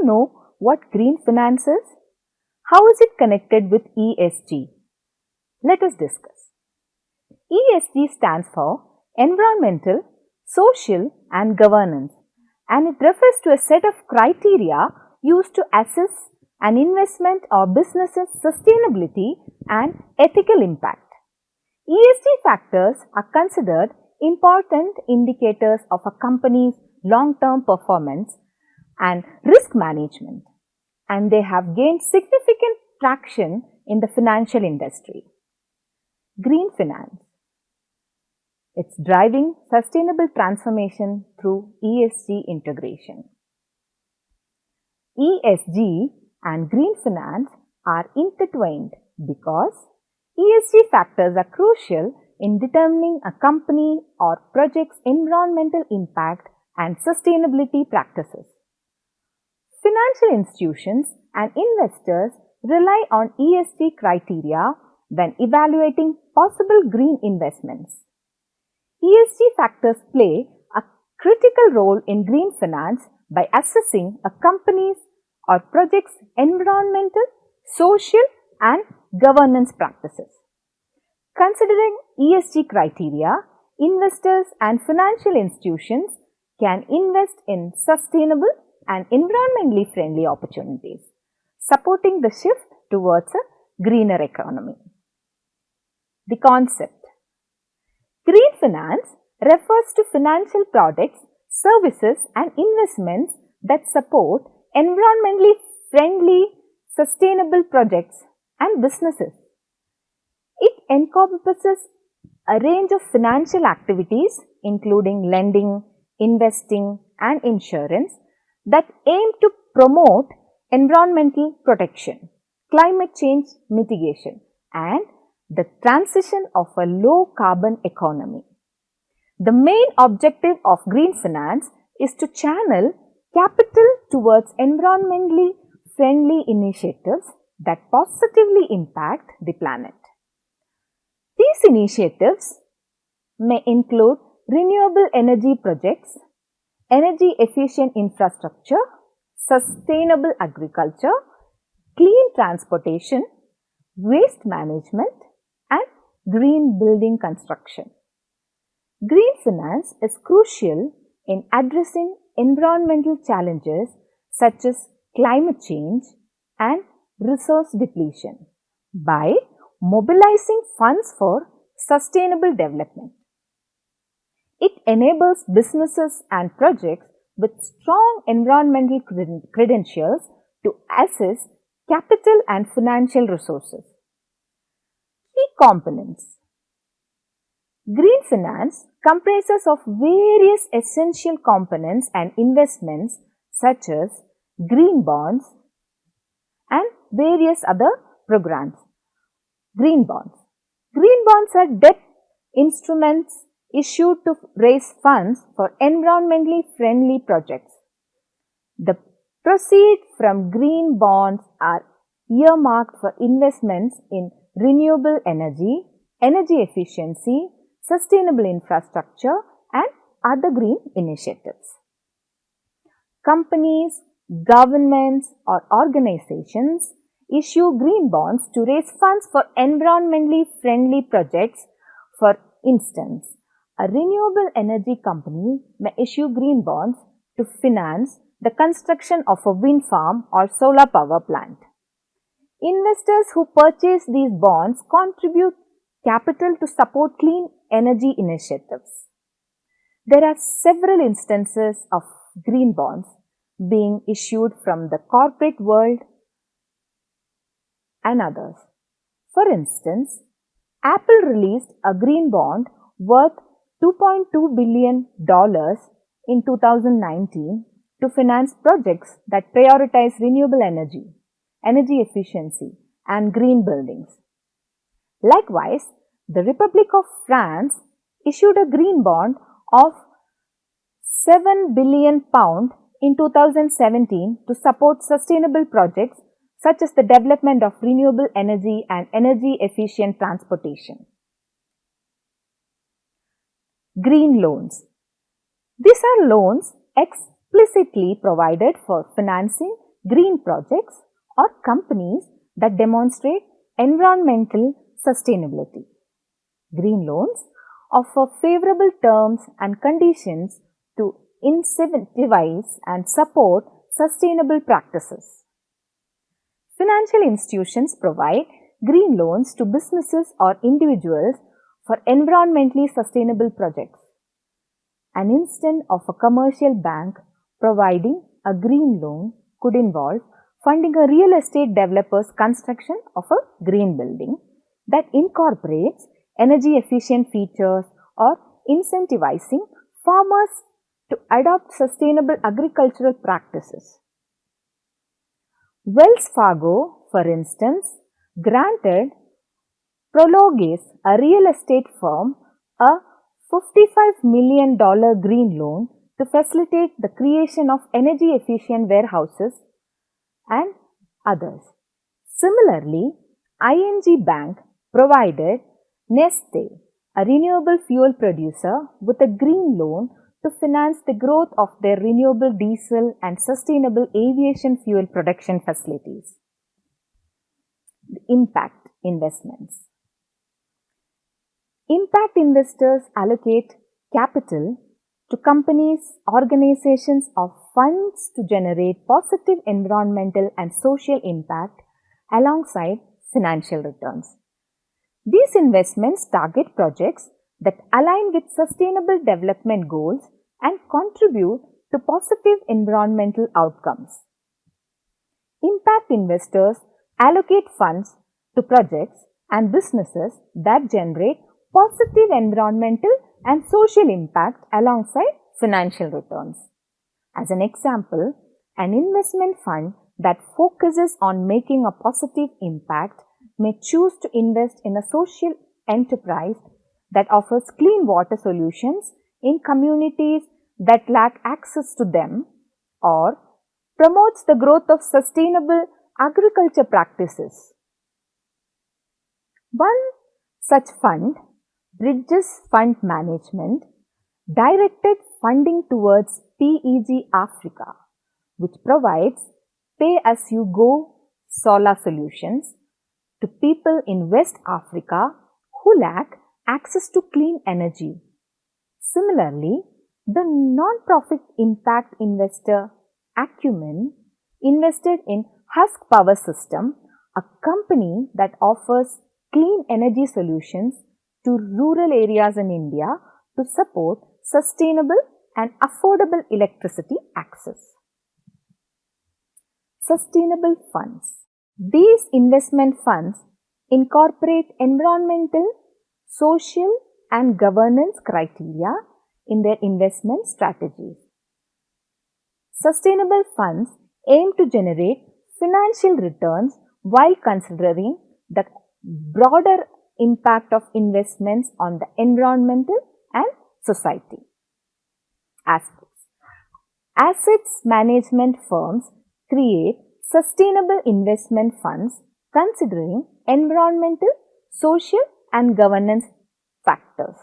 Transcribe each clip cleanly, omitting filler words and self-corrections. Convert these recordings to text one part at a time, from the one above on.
know what green finance is? How is it connected with ESG? Let us discuss. ESG stands for Environmental, Social and Governance, and it refers to a set of criteria used to assess an investment or business's sustainability and ethical impact. ESG factors are considered important indicators of a company's long-term performance and risk management, and they have gained significant traction in the financial industry. Green finance. It's driving sustainable transformation through ESG integration. ESG and green finance are intertwined because ESG factors are crucial in determining a company or project's environmental impact and sustainability practices. Financial institutions and investors rely on ESG criteria when evaluating possible green investments. ESG factors play a critical role in green finance by assessing a company's or project's environmental, social, and governance practices. Considering ESG criteria, investors and financial institutions can invest in sustainable and environmentally friendly opportunities, supporting the shift towards a greener economy. The concept. Green finance refers to financial products, services and investments that support environmentally friendly, sustainable projects and businesses. It encompasses a range of financial activities including lending, investing and insurance that aim to promote environmental protection, climate change mitigation and the transition of a low carbon economy. The main objective of green finance is to channel capital towards environmentally friendly initiatives that positively impact the planet. These initiatives may include renewable energy projects, energy efficient infrastructure, sustainable agriculture, clean transportation, waste management, and green building construction. Green finance is crucial in addressing environmental challenges such as climate change and resource depletion by mobilizing funds for sustainable development. It enables businesses and projects with strong environmental credentials to access capital and financial resources. Key components. Green finance comprises of various essential components and investments such as green bonds and various other programs. Green bonds. Green bonds are debt instruments issued to raise funds for environmentally friendly projects. The proceeds from green bonds are earmarked for investments in renewable energy, energy efficiency, sustainable infrastructure and other green initiatives. Companies, governments or organizations issue green bonds to raise funds for environmentally friendly projects. For instance, a renewable energy company may issue green bonds to finance the construction of a wind farm or solar power plant. Investors who purchase these bonds contribute capital to support clean energy initiatives. There are several instances of green bonds being issued from the corporate world and others. For instance, Apple released a green bond worth $2.2 billion in 2019 to finance projects that prioritize renewable energy, energy efficiency, and green buildings. Likewise, the Republic of France issued a green bond of £7 billion in 2017 to support sustainable projects such as the development of renewable energy and energy efficient transportation. Green loans. These are loans explicitly provided for financing green projects, or companies that demonstrate environmental sustainability. Green loans offer favorable terms and conditions to incentivize and support sustainable practices. Financial institutions provide green loans to businesses or individuals for environmentally sustainable projects. An instance of a commercial bank providing a green loan could involve funding a real estate developer's construction of a green building that incorporates energy efficient features or incentivizing farmers to adopt sustainable agricultural practices. Wells Fargo, for instance, granted Prologues, a real estate firm, a $55 million green loan to facilitate the creation of energy efficient warehouses and others. Similarly, ING Bank provided Neste, a renewable fuel producer, with a green loan to finance the growth of their renewable diesel and sustainable aviation fuel production facilities. The impact investments. Impact investors allocate capital to companies, organizations, or funds to generate positive environmental and social impact alongside financial returns. These investments target projects that align with sustainable development goals and contribute to positive environmental outcomes. Impact investors allocate funds to projects and businesses that generate positive environmental and social impact alongside financial returns. As an example, an investment fund that focuses on making a positive impact may choose to invest in a social enterprise that offers clean water solutions in communities that lack access to them, or promotes the growth of sustainable agriculture practices. One such fund, Bridges Fund Management, directed funding towards PEG Africa, which provides pay-as-you-go solar solutions to people in West Africa who lack access to clean energy. Similarly, the non-profit impact investor Acumen invested in Husk Power System, a company that offers clean energy solutions to rural areas in India to support sustainable and affordable electricity access. Sustainable funds. These investment funds incorporate environmental, social, and governance criteria in their investment strategies. Sustainable funds aim to generate financial returns while considering the broader impact of investments on the environmental and society. Aspects. Assets management firms create sustainable investment funds considering environmental, social, and governance factors.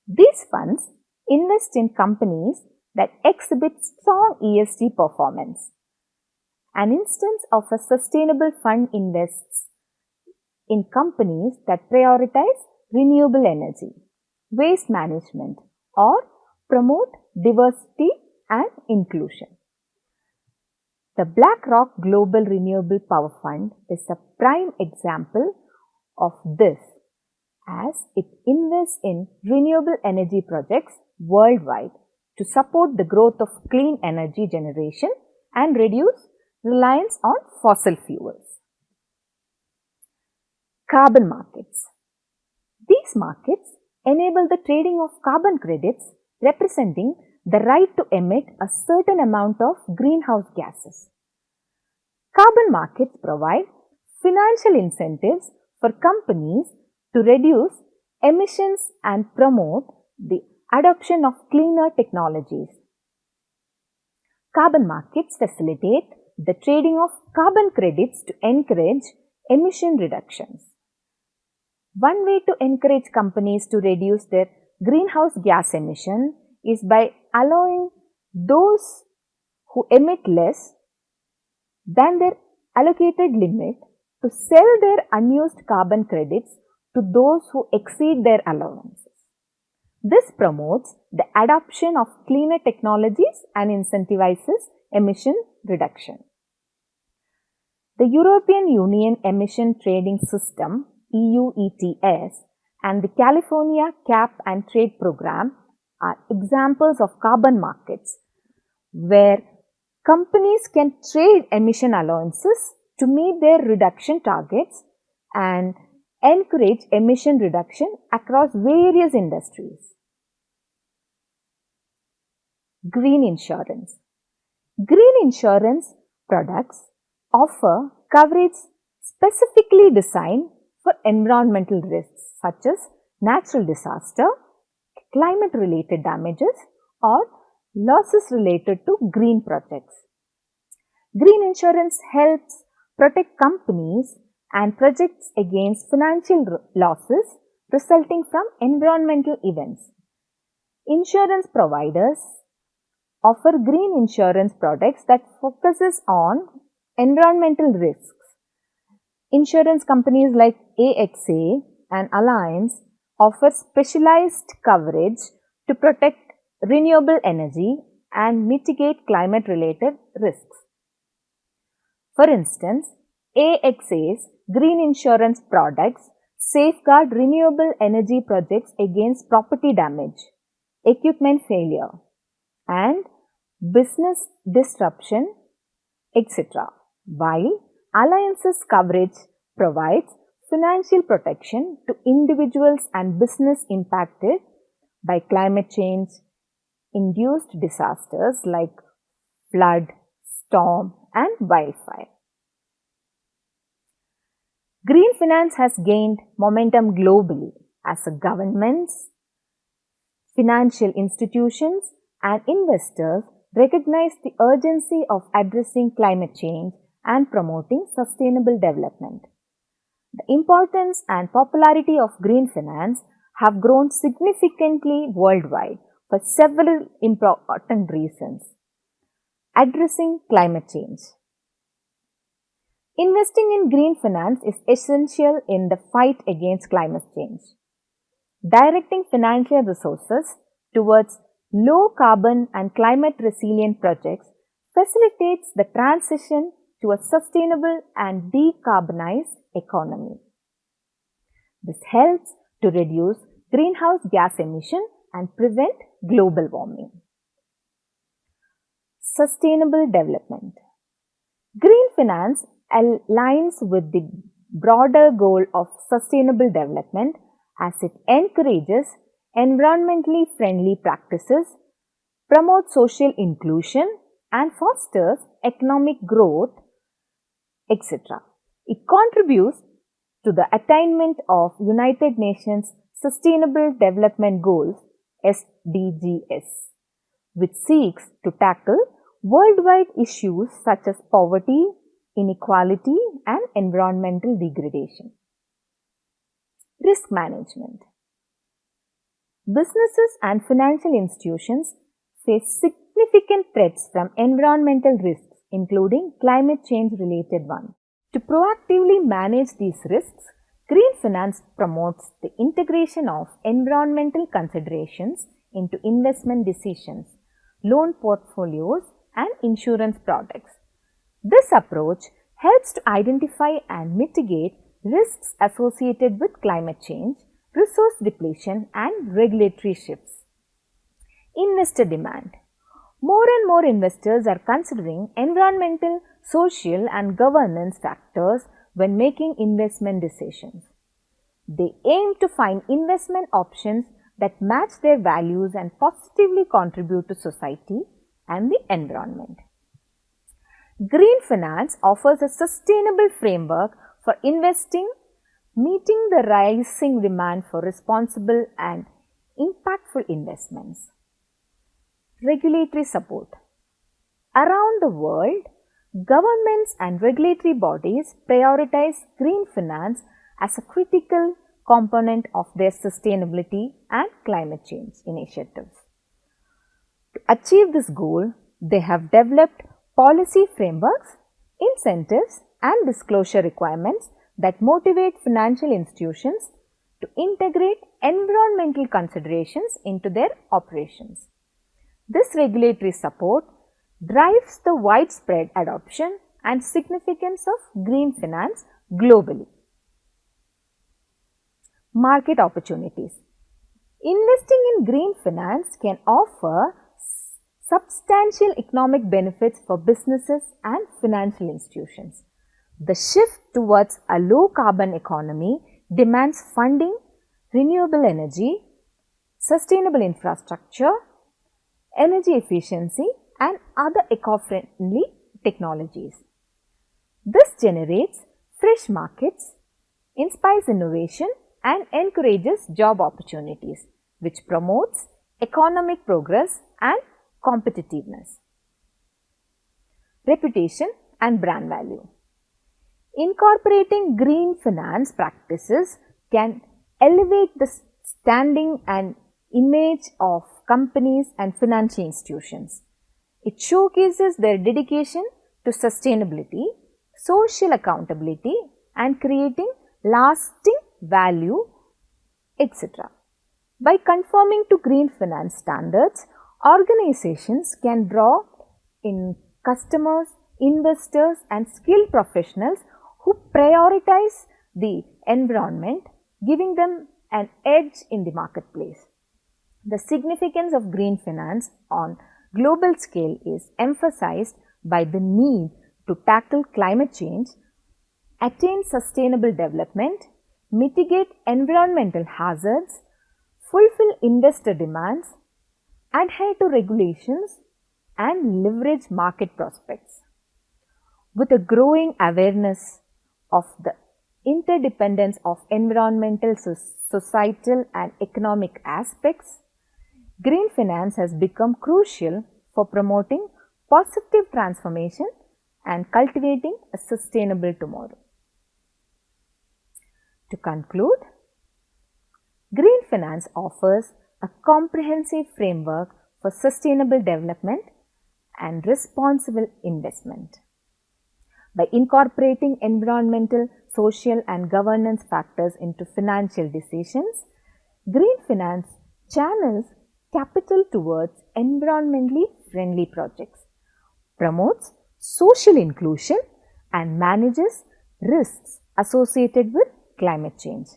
These funds invest in companies that exhibit strong ESG performance. An instance of a sustainable fund invests in companies that prioritize renewable energy, waste management, or promote diversity and inclusion. The BlackRock Global Renewable Power Fund is a prime example of this, as it invests in renewable energy projects worldwide to support the growth of clean energy generation and reduce reliance on fossil fuels. Carbon markets. These markets enable the trading of carbon credits representing the right to emit a certain amount of greenhouse gases. Carbon markets provide financial incentives for companies to reduce emissions and promote the adoption of cleaner technologies. Carbon markets facilitate the trading of carbon credits to encourage emission reductions. One way to encourage companies to reduce their greenhouse gas emission is by allowing those who emit less than their allocated limit to sell their unused carbon credits to those who exceed their allowances. This promotes the adoption of cleaner technologies and incentivizes emission reduction. The European Union Emission Trading System (EU ETS) and the California Cap and Trade Program are examples of carbon markets where companies can trade emission allowances to meet their reduction targets and encourage emission reduction across various industries. Green insurance. Green insurance products offer coverage specifically designed for environmental risks such as natural disaster, climate-related damages, or losses related to green projects. Green insurance helps protect companies and projects against financial losses resulting from environmental events. Insurance providers offer green insurance products that focuses on environmental risks. Insurance companies like AXA and Allianz offer specialized coverage to protect renewable energy and mitigate climate-related risks. For instance, AXA's green insurance products safeguard renewable energy projects against property damage, equipment failure, and business disruption, etc., while Alliance's coverage provides financial protection to individuals and business impacted by climate change induced disasters like flood, storm, and wildfire. Green finance has gained momentum globally as governments, financial institutions, and investors recognize the urgency of addressing climate change and promoting sustainable development. The importance and popularity of green finance have grown significantly worldwide for several important reasons. Addressing climate change. Investing in green finance is essential in the fight against climate change. Directing financial resources towards low carbon and climate resilient projects facilitates the transition to a sustainable and decarbonized economy. This helps to reduce greenhouse gas emission and prevent global warming. Sustainable development. Green finance aligns with the broader goal of sustainable development as it encourages environmentally friendly practices, promotes social inclusion, and fosters economic growth, etc. It contributes to the attainment of United Nations Sustainable Development Goals (SDGs), which seeks to tackle worldwide issues such as poverty, inequality, and environmental degradation. Risk management. Businesses and financial institutions face significant threats from environmental risks, including climate change related ones. To proactively manage these risks, green finance promotes the integration of environmental considerations into investment decisions, loan portfolios, and insurance products. This approach helps to identify and mitigate risks associated with climate change, resource depletion, and regulatory shifts. Investor demand. More and more investors are considering environmental, social, and governance factors when making investment decisions. They aim to find investment options that match their values and positively contribute to society and the environment. Green finance offers a sustainable framework for investing, meeting the rising demand for responsible and impactful investments. Regulatory support. Around the world, governments and regulatory bodies prioritize green finance as a critical component of their sustainability and climate change initiatives. To achieve this goal, they have developed policy frameworks, incentives and disclosure requirements that motivate financial institutions to integrate environmental considerations into their operations. This regulatory support drives the widespread adoption and significance of green finance globally. Market opportunities. Investing in green finance can offer substantial economic benefits for businesses and financial institutions. The shift towards a low carbon economy demands funding, renewable energy, sustainable infrastructure, energy efficiency, and other eco-friendly technologies. This generates fresh markets, inspires innovation, and encourages job opportunities, which promotes economic progress and competitiveness. Reputation and brand value. Incorporating green finance practices can elevate the standing and image of companies and financial institutions. It showcases their dedication to sustainability, social accountability, and creating lasting value, etc. By conforming to green finance standards, organizations can draw in customers, investors, and skilled professionals who prioritize the environment, giving them an edge in the marketplace. The significance of green finance on global scale is emphasized by the need to tackle climate change, attain sustainable development, mitigate environmental hazards, fulfill investor demands, adhere to regulations, and leverage market prospects. With a growing awareness of the interdependence of environmental, societal, and economic aspects, green finance has become crucial for promoting positive transformation and cultivating a sustainable tomorrow. To conclude, green finance offers a comprehensive framework for sustainable development and responsible investment. By incorporating environmental, social, and governance factors into financial decisions, green finance channels capital towards environmentally friendly projects, promotes social inclusion, and manages risks associated with climate change.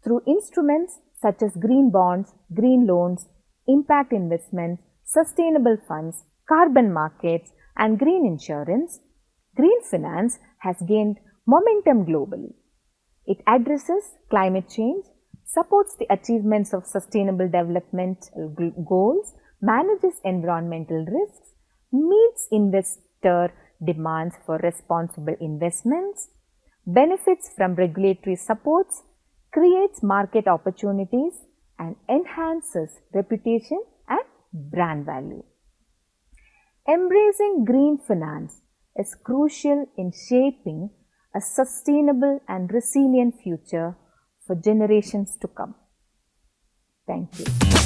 Through instruments such as green bonds, green loans, impact investments, sustainable funds, carbon markets, and green insurance, green finance has gained momentum globally. It addresses climate change, supports the achievements of sustainable development goals, manages environmental risks, meets investor demands for responsible investments, benefits from regulatory supports, creates market opportunities, and enhances reputation and brand value. Embracing green finance is crucial in shaping a sustainable and resilient future for generations to come. Thank you.